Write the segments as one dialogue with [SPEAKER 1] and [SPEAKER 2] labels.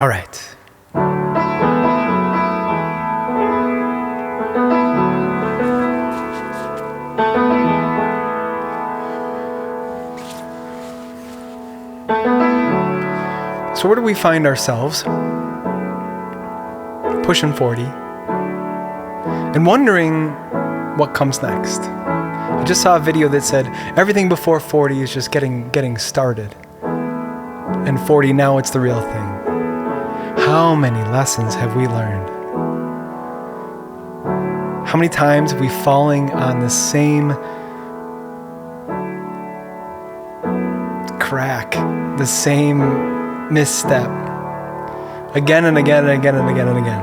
[SPEAKER 1] All right. So where do we find ourselves? Pushing 40 and wondering what comes next. I just saw a video that said everything before 40 is just getting started. And 40, now it's the real thing. How many lessons have we learned? How many times have we fallen on the same crack, the same misstep, again and again and again and again and again?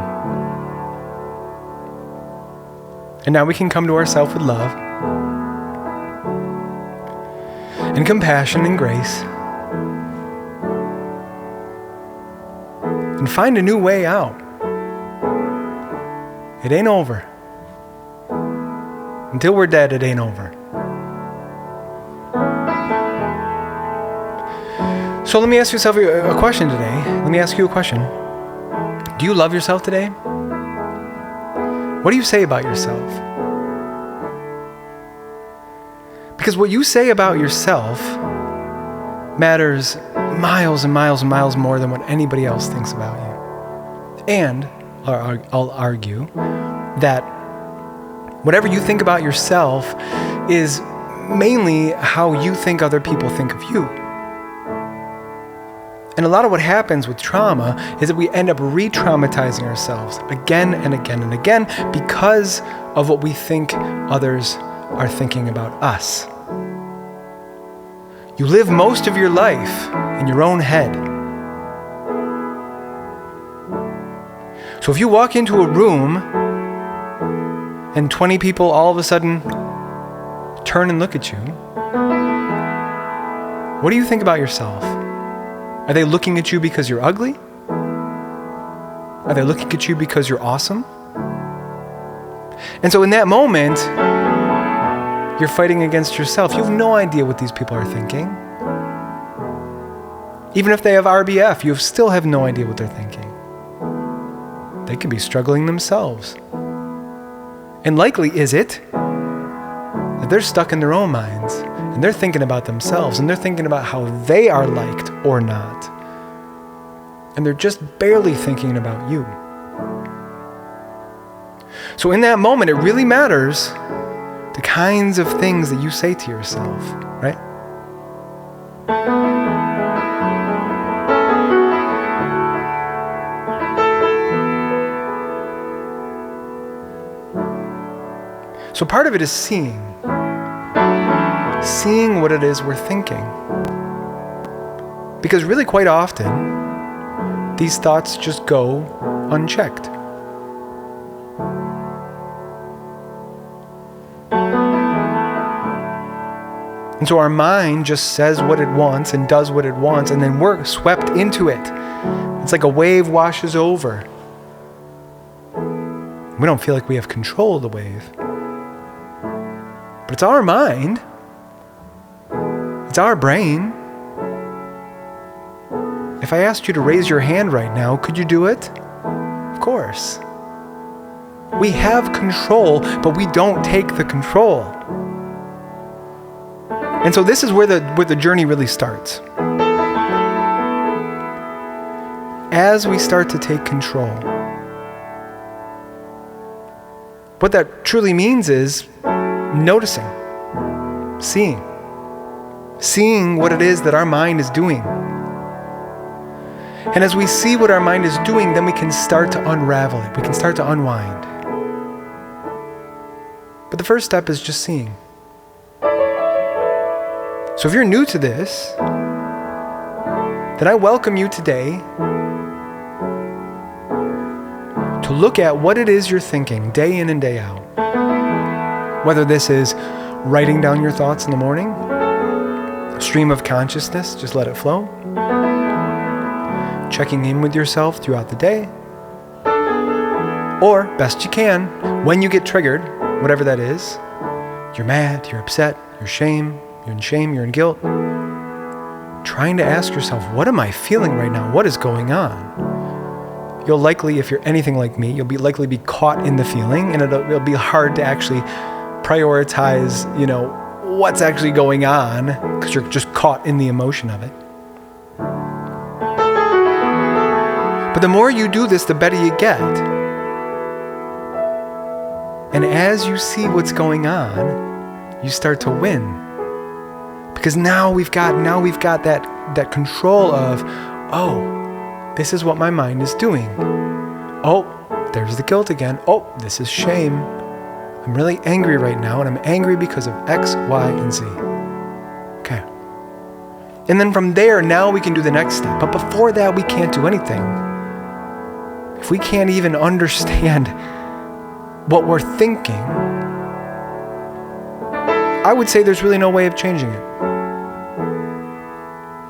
[SPEAKER 1] And now we can come to ourselves with love and compassion and grace and find a new way out. It ain't over. Until we're dead, it ain't over. So let me ask yourself a question today. Let me ask you a question. Do you love yourself today? What do you say about yourself? Because what you say about yourself matters miles and miles and miles more than what anybody else thinks about you. And I'll argue that whatever you think about yourself is mainly how you think other people think of you. And a lot of what happens with trauma is that we end up re-traumatizing ourselves again and again and again because of what we think others are thinking about us. You live most of your life in your own head. So if you walk into a room and 20 people all of a sudden turn and look at you, what do you think about yourself? Are they looking at you because you're ugly? Are they looking at you because you're awesome? And so in that moment, you're fighting against yourself. You have no idea what these people are thinking. Even if they have RBF, you still have no idea what they're thinking. They could be struggling themselves. And likely is it that they're stuck in their own minds and they're thinking about themselves and they're thinking about how they are liked or not. And they're just barely thinking about you. So in that moment, it really matters the kinds of things that you say to yourself, right? So part of it is seeing what it is we're thinking. Because really quite often, these thoughts just go unchecked. And so our mind just says what it wants and does what it wants, and then we're swept into it. It's like a wave washes over. We don't feel like we have control of the wave. But it's our mind. It's our brain. If I asked you to raise your hand right now, could you do it? Of course. We have control, but we don't take the control. And so this is where the journey really starts. As we start to take control, what that truly means is noticing, seeing what it is that our mind is doing. And as we see what our mind is doing, then we can start to unravel it. We can start to unwind. But the first step is just seeing. So if you're new to this, then I welcome you today to look at what it is you're thinking day in and day out. Whether this is writing down your thoughts in the morning, stream of consciousness, just let it flow. Checking in with yourself throughout the day. Or, best you can, when you get triggered, whatever that is, you're mad, you're upset, you're in shame, you're in guilt. Trying to ask yourself, what am I feeling right now? What is going on? you'll likely, if you're anything like me, you'll likely be caught in the feeling, and it'll be hard to actually prioritize, what's actually going on, because you're just caught in the emotion of it. But the more you do this, the better you get. And as you see what's going on, you start to win. Because now we've got that control of, oh, this is what my mind is doing. Oh, there's the guilt again. Oh, this is shame. I'm really angry right now, and I'm angry because of X, Y, and Z. Okay. And then from there, now we can do the next step. But before that, we can't do anything. If we can't even understand what we're thinking, I would say there's really no way of changing it.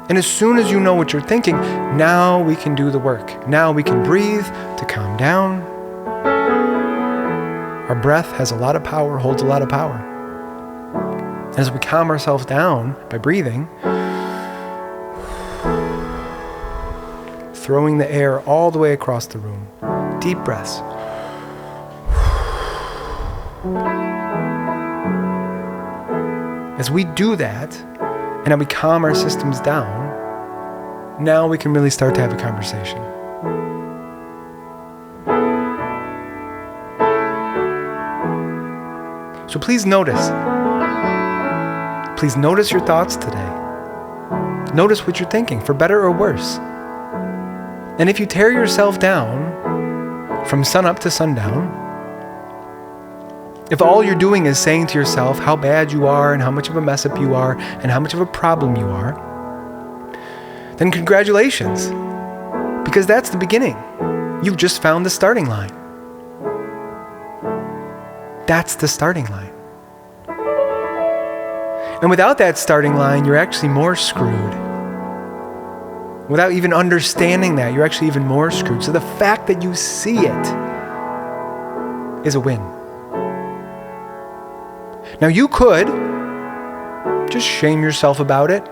[SPEAKER 1] And as soon as you know what you're thinking, now we can do the work. Now we can breathe to calm down. Our breath has a lot of power, holds a lot of power. As we calm ourselves down by breathing, throwing the air all the way across the room. Deep breaths. As we do that, and then we calm our systems down, now we can really start to have a conversation. So please notice. Please notice your thoughts today. Notice what you're thinking, for better or worse. And if you tear yourself down from sunup to sundown, if all you're doing is saying to yourself how bad you are and how much of a mess up you are and how much of a problem you are, then congratulations, because that's the beginning. You've just found the starting line. That's the starting line. And without that starting line, you're actually more screwed. Without even understanding that, you're actually even more screwed. So the fact that you see it is a win. Now you could just shame yourself about it.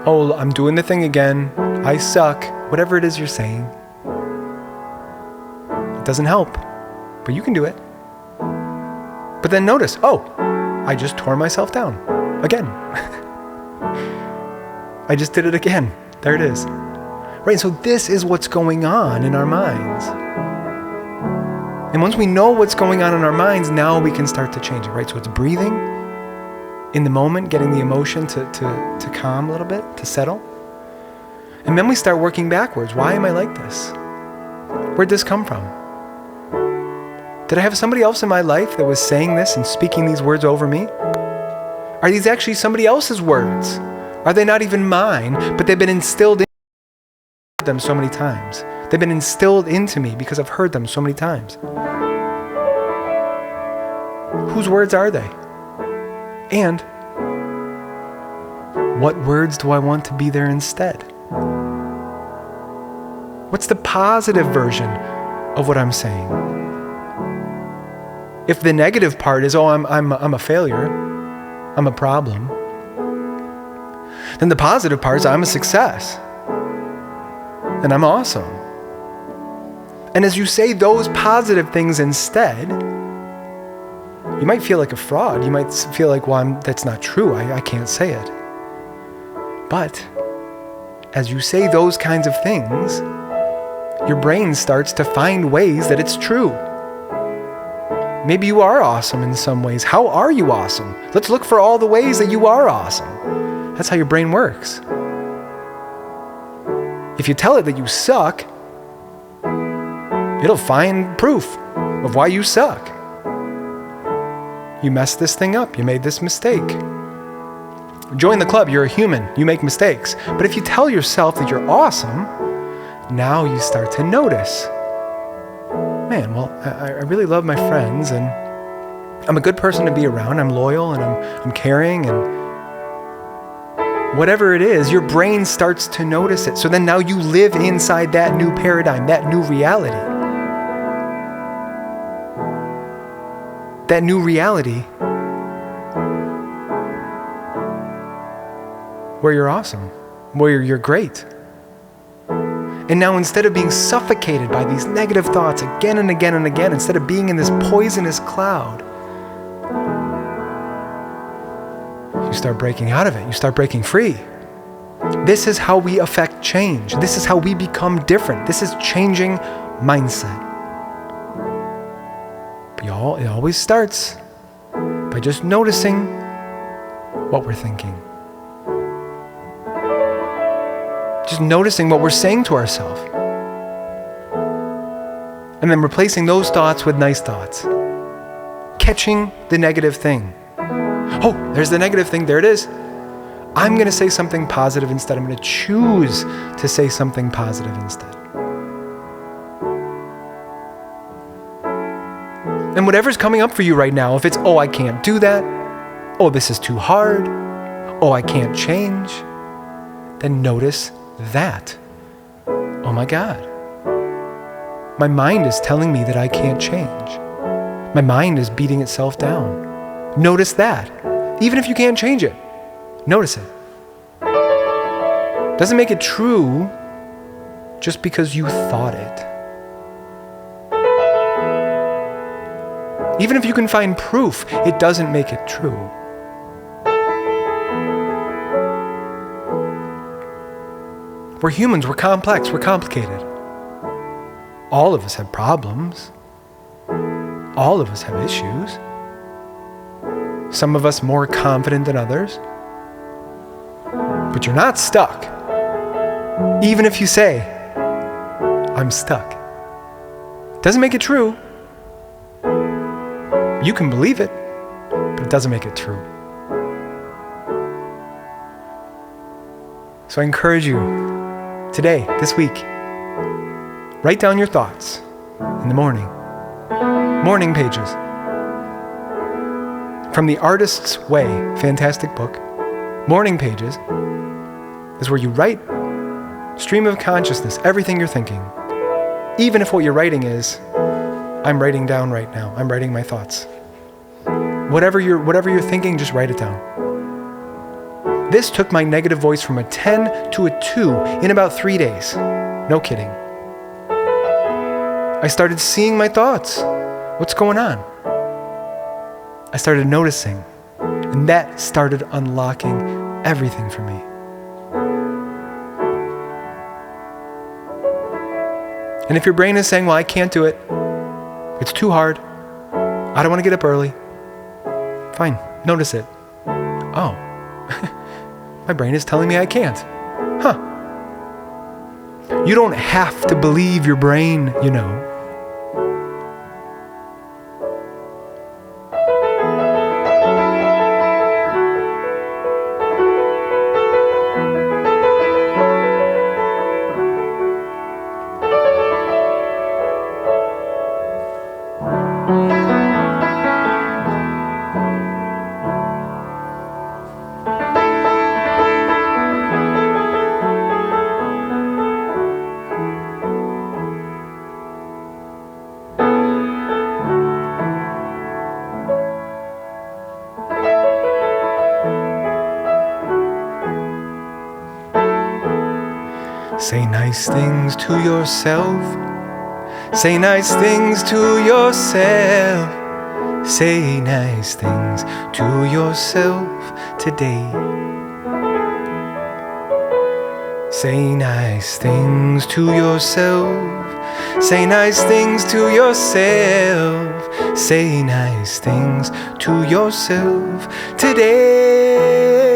[SPEAKER 1] Oh, I'm doing the thing again. I suck. Whatever it is you're saying. It doesn't help, but you can do it. But then notice, oh, I just tore myself down again. I just did it again. There it is. Right, so this is what's going on in our minds. And once we know what's going on in our minds, now we can start to change it, right? So it's breathing in the moment, getting the emotion to calm a little bit, to settle. And then we start working backwards. Why am I like this? Where'd this come from? Did I have somebody else in my life that was saying this and speaking these words over me? Are these actually somebody else's words? Are they not even mine, but they've been instilled into them so many times? They've been instilled into me because I've heard them so many times. Whose words are they? And what words do I want to be there instead? What's the positive version of what I'm saying? If the negative part is, oh, I'm a failure, I'm a problem, then the positive part is I'm a success, and I'm awesome. And as you say those positive things instead, you might feel like a fraud. You might feel like, well, that's not true. I can't say it. But as you say those kinds of things, your brain starts to find ways that it's true. Maybe you are awesome in some ways. How are you awesome? Let's look for all the ways that you are awesome. That's how your brain works. If you tell it that you suck, it'll find proof of why you suck. You messed this thing up. You made this mistake. Join the club. You're a human. You make mistakes. But if you tell yourself that you're awesome, now you start to notice. Man, well, I really love my friends, and I'm a good person to be around. I'm loyal, and I'm caring, and whatever it is, your brain starts to notice it. So then now you live inside that new paradigm, that new reality. That new reality where you're awesome, where you're great. And now instead of being suffocated by these negative thoughts again and again and again, instead of being in this poisonous cloud, you start breaking out of it. You start breaking free. This is how we affect change. This is how we become different. This is changing mindset. But it always starts by just noticing what we're thinking. Just noticing what we're saying to ourselves. And then replacing those thoughts with nice thoughts. Catching the negative thing. Oh, there's the negative thing. There it is. I'm going to say something positive instead. I'm going to choose to say something positive instead. And whatever's coming up for you right now, if it's, oh, I can't do that. Oh, this is too hard. Oh, I can't change. Then notice that. Oh my God. My mind is telling me that I can't change. My mind is beating itself down. Notice that. Even if you can't change it, notice it. Doesn't make it true just because you thought it. Even if you can find proof, it doesn't make it true. We're humans, we're complex, we're complicated. All of us have problems. All of us have issues. Some of us more confident than others. But you're not stuck. Even if you say, I'm stuck. Doesn't make it true. You can believe it, but it doesn't make it true. So I encourage you, today, this week, write down your thoughts in the morning. Morning pages. From The Artist's Way, fantastic book. Morning pages is where you write stream of consciousness, everything you're thinking. Even if what you're writing is, I'm writing down right now. I'm writing my thoughts. Whatever you're thinking, just write it down. This took my negative voice from a 10 to a 2 in about 3 days. No kidding. I started seeing my thoughts. What's going on? I started noticing, and that started unlocking everything for me. And if your brain is saying, well, I can't do it, it's too hard, I don't want to get up early, fine, notice it. Oh, my brain is telling me I can't. Huh. You don't have to believe your brain, you know. Say nice things to yourself. Say nice things to yourself. Say nice things to yourself today. Say nice things to yourself. Say nice things to yourself. Say nice things to yourself today.